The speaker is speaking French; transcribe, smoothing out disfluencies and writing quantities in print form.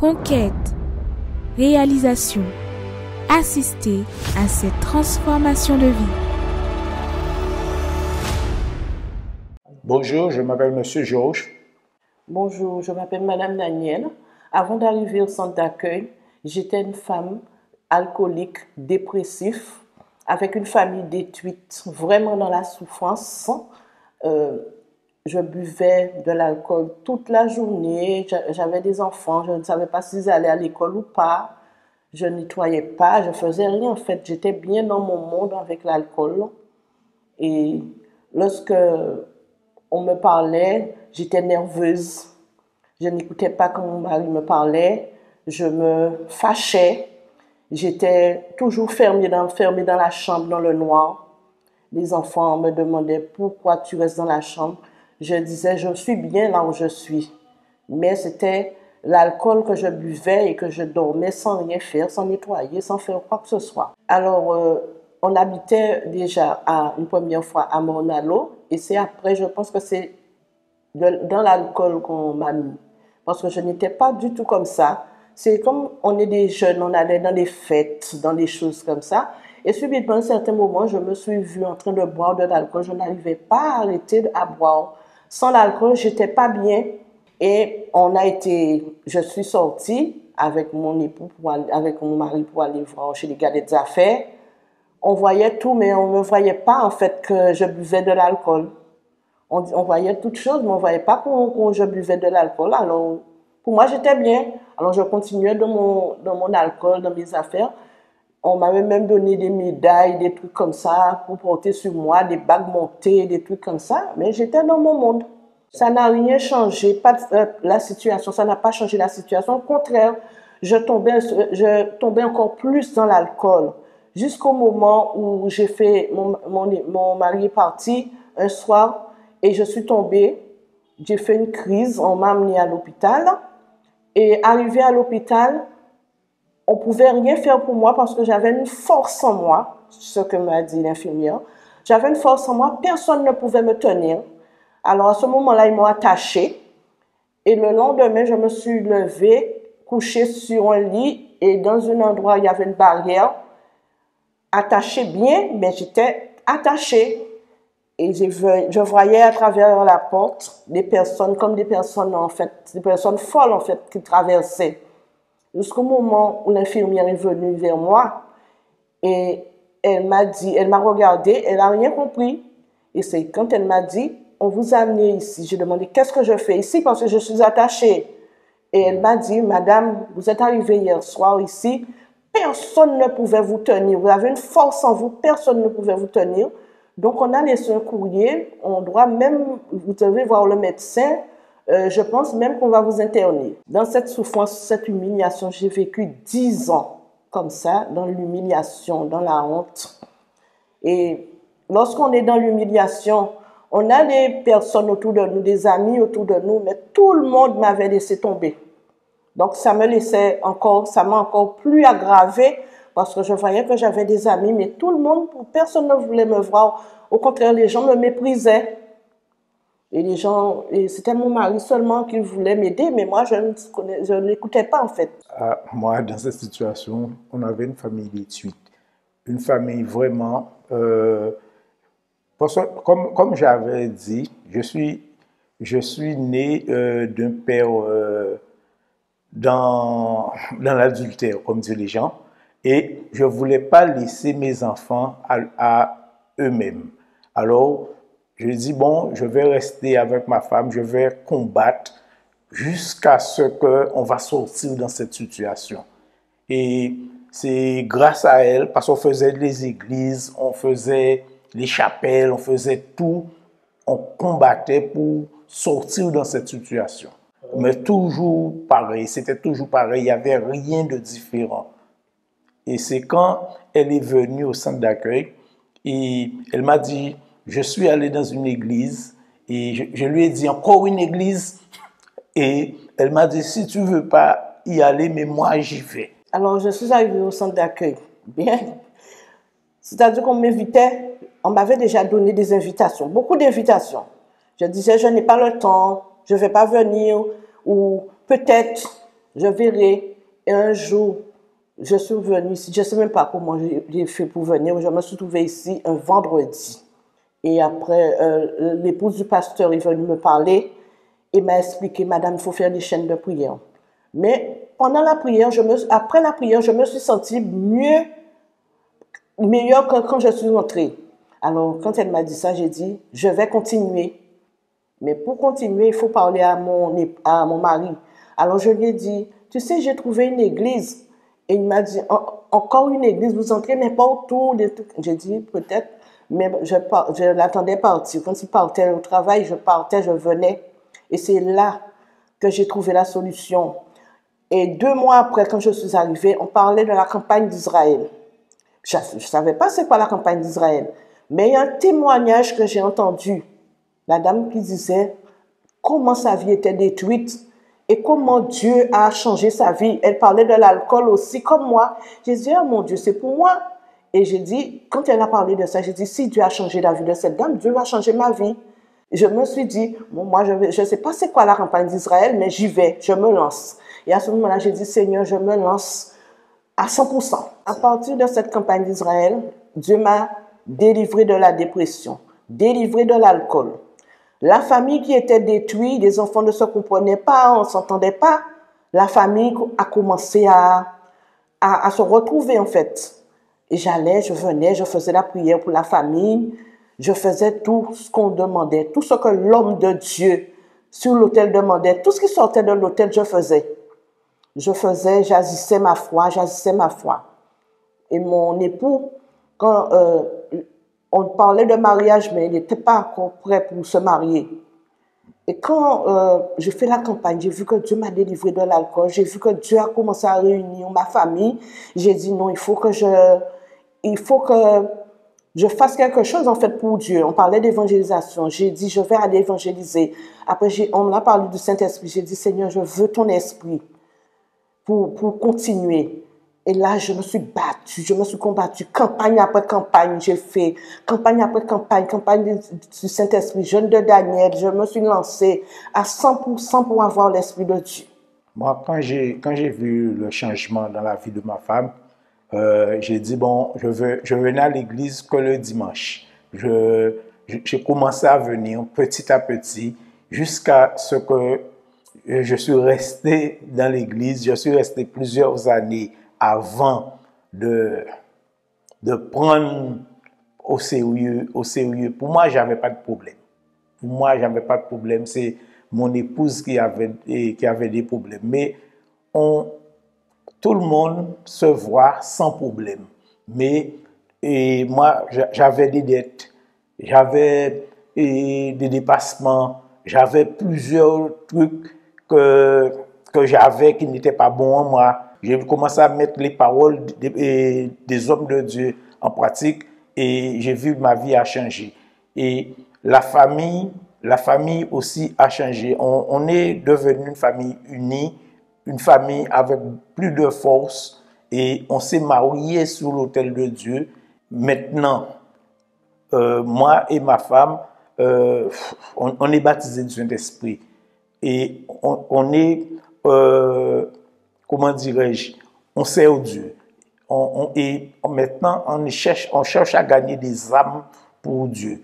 conquête, réalisation, assister à cette transformation de vie. Bonjour, je m'appelle Monsieur Georges. Bonjour, je m'appelle Madame Danielle. Avant d'arriver au centre d'accueil, j'étais une femme alcoolique, dépressive, avec une famille détruite, vraiment dans la souffrance. Je buvais de l'alcool toute la journée, j'avais des enfants, je ne savais pas s'ils allaient à l'école ou pas. Je ne nettoyais pas, je faisais rien en fait, j'étais bien dans mon monde avec l'alcool. Et lorsque on me parlait, j'étais nerveuse. Je n'écoutais pas quand mon mari me parlait, je me fâchais. J'étais toujours fermée dans la chambre, dans le noir. Les enfants me demandaient pourquoi tu restes dans la chambre. Je disais, je suis bien là où je suis. Mais c'était l'alcool que je buvais et que je dormais sans rien faire, sans nettoyer, sans faire quoi que ce soit. Alors, on habitait déjà une première fois à Morne-à-l'Eau et c'est après, je pense que c'est dans l'alcool qu'on m'a mis. Parce que je n'étais pas du tout comme ça. C'est comme on est des jeunes, on allait dans des fêtes, dans des choses comme ça. Et subitement, à un certain moment, je me suis vue en train de boire de l'alcool. Je n'arrivais pas à arrêter à boire. Sans l'alcool, j'étais pas bien. Et je suis sortie avec mon époux, avec mon mari pour aller voir chez les gars des affaires. On voyait tout, mais on ne voyait pas en fait que je buvais de l'alcool. On voyait toutes choses, mais on ne voyait pas que je buvais de l'alcool. Alors, pour moi, j'étais bien. Alors, je continuais dans mon alcool, dans mes affaires. On m'avait même donné des médailles, des trucs comme ça, pour porter sur moi, des bagues montées, des trucs comme ça. Mais j'étais dans mon monde. Ça n'a rien changé, la situation, ça n'a pas changé la situation. Au contraire, je tombais encore plus dans l'alcool. Jusqu'au moment où mon mari est parti un soir, et je suis tombée, j'ai fait une crise, on m'a amenée à l'hôpital. Et arrivée à l'hôpital, on ne pouvait rien faire pour moi parce que j'avais une force en moi, ce que m'a dit l'infirmière. J'avais une force en moi, personne ne pouvait me tenir. Alors à ce moment-là, ils m'ont attachée. Et le lendemain, je me suis levée, couchée sur un lit. Et dans un endroit, il y avait une barrière, attachée bien, mais j'étais attachée. Et je voyais à travers la porte des personnes, comme des personnes en fait, des personnes folles en fait, qui traversaient. Jusqu'au moment où l'infirmière est venue vers moi et elle m'a regardée, elle n'a rien compris. Et c'est quand elle m'a dit, on vous a amené ici. J'ai demandé, qu'est-ce que je fais ici parce que je suis attachée. Et elle m'a dit, madame, vous êtes arrivée hier soir ici, personne ne pouvait vous tenir. Vous avez une force en vous, personne ne pouvait vous tenir. Donc, on a laissé un courrier, vous devez voir le médecin, je pense même qu'on va vous interner. Dans cette souffrance, cette humiliation, j'ai vécu 10 ans comme ça, dans l'humiliation, dans la honte. Et lorsqu'on est dans l'humiliation, on a des personnes autour de nous, des amis autour de nous, mais tout le monde m'avait laissé tomber. Donc, ça m'a encore plus aggravé parce que je voyais que j'avais des amis, mais personne ne voulait me voir. Au contraire, les gens me méprisaient. Et c'était mon mari seulement qui voulait m'aider, mais moi, je ne l'écoutais pas en fait. Moi, dans cette situation, on avait une famille détruite. Une famille vraiment... parce que, comme j'avais dit, je suis né d'un père dans l'adultère, comme disent les gens, et je ne voulais pas laisser mes enfants à eux-mêmes. Alors, je dis, bon, je vais rester avec ma femme, je vais combattre jusqu'à ce qu'on va sortir dans cette situation. Et c'est grâce à elle, parce qu'on faisait les églises, on faisait les chapelles, on faisait tout, on combattait pour sortir dans cette situation. Mais toujours pareil, c'était toujours pareil, il n'y avait rien de différent. Et c'est quand elle est venue au centre d'accueil, et elle m'a dit, je suis allé dans une église, et je lui ai dit, encore une église? Et elle m'a dit, si tu ne veux pas y aller, mais moi j'y vais. Alors je suis arrivée au centre d'accueil. Bien. C'est-à-dire qu'on m'invitait, on m'avait déjà donné des invitations, beaucoup d'invitations. Je disais, je n'ai pas le temps, je ne vais pas venir, ou peut-être je verrai. Et un jour, je suis venue ici, je ne sais même pas comment j'ai fait pour venir, je me suis trouvée ici un vendredi. Et après, l'épouse du pasteur est venue me parler et m'a expliqué, madame, il faut faire des chaînes de prière. Mais pendant la prière, après la prière, je me suis sentie meilleure que quand je suis rentrée. Alors, quand elle m'a dit ça, j'ai dit, je vais continuer. Mais pour continuer, il faut parler à mon mari. Alors, je lui ai dit, tu sais, j'ai trouvé une église. Et il m'a dit, encore une église, vous entrez n'importe où. J'ai dit, peut-être, mais je l'attendais partir. Quand il partait au travail, je partais, je venais. Et c'est là que j'ai trouvé la solution. Et 2 mois après, quand je suis arrivée, on parlait de la campagne d'Israël. Je ne savais pas c'est quoi la campagne d'Israël. Mais il y a un témoignage que j'ai entendu. La dame qui disait comment sa vie était détruite et comment Dieu a changé sa vie. Elle parlait de l'alcool aussi, comme moi. J'ai dit, oh mon Dieu, c'est pour moi. Et j'ai dit, quand elle a parlé de ça, j'ai dit, si Dieu a changé la vie de cette dame, Dieu va changer ma vie. Je me suis dit, bon, moi, je ne sais pas c'est quoi la campagne d'Israël, mais j'y vais, je me lance. Et à ce moment-là, j'ai dit, Seigneur, je me lance à 100%. À partir de cette campagne d'Israël, Dieu m'a délivré de la dépression, délivré de l'alcool. La famille qui était détruite, les enfants ne se comprenaient pas, on ne s'entendait pas. La famille a commencé à se retrouver en fait. Et j'allais, je venais, je faisais la prière pour la famille, je faisais tout ce qu'on demandait, tout ce que l'homme de Dieu sur l'autel demandait, tout ce qui sortait de l'autel, je faisais. J'agissais ma foi. Et mon époux, quand on parlait de mariage, mais il n'était pas encore prêt pour se marier. Et quand j'ai fait la campagne, j'ai vu que Dieu m'a délivré de l'alcool, j'ai vu que Dieu a commencé à réunir ma famille. J'ai dit non, il faut que je fasse quelque chose en fait pour Dieu. On parlait d'évangélisation. J'ai dit, je vais aller évangéliser. Après, on m'a parlé du Saint-Esprit. J'ai dit, Seigneur, je veux ton esprit pour continuer. Et là, je me suis battue, je me suis combattue. Campagne après campagne, j'ai fait. Campagne après campagne, campagne du Saint-Esprit, jeûne de Daniel. Je me suis lancée à 100% pour avoir l'Esprit de Dieu. Moi, quand j'ai vu le changement dans la vie de ma femme, j'ai dit, bon, je venais à l'église que le dimanche. J'ai commencé à venir petit à petit jusqu'à ce que je suis resté dans l'église. Je suis resté plusieurs années avant de prendre au sérieux. Pour moi, j'avais pas de problème. C'est mon épouse qui avait des problèmes. Mais tout le monde se voit sans problème. Mais moi, j'avais des dettes, j'avais des dépassements, j'avais plusieurs trucs que j'avais qui n'étaient pas bons en moi. J'ai commencé à mettre les paroles des hommes de Dieu en pratique et j'ai vu ma vie a changé. Et la famille aussi a changé. On est devenu une famille unie, une famille avec plus de force et on s'est mariés sur l'autel de Dieu. Maintenant, moi et ma femme, on est baptisés du Saint-Esprit et on est, comment dirais-je, on sert Dieu. Et maintenant, on cherche à gagner des âmes pour Dieu.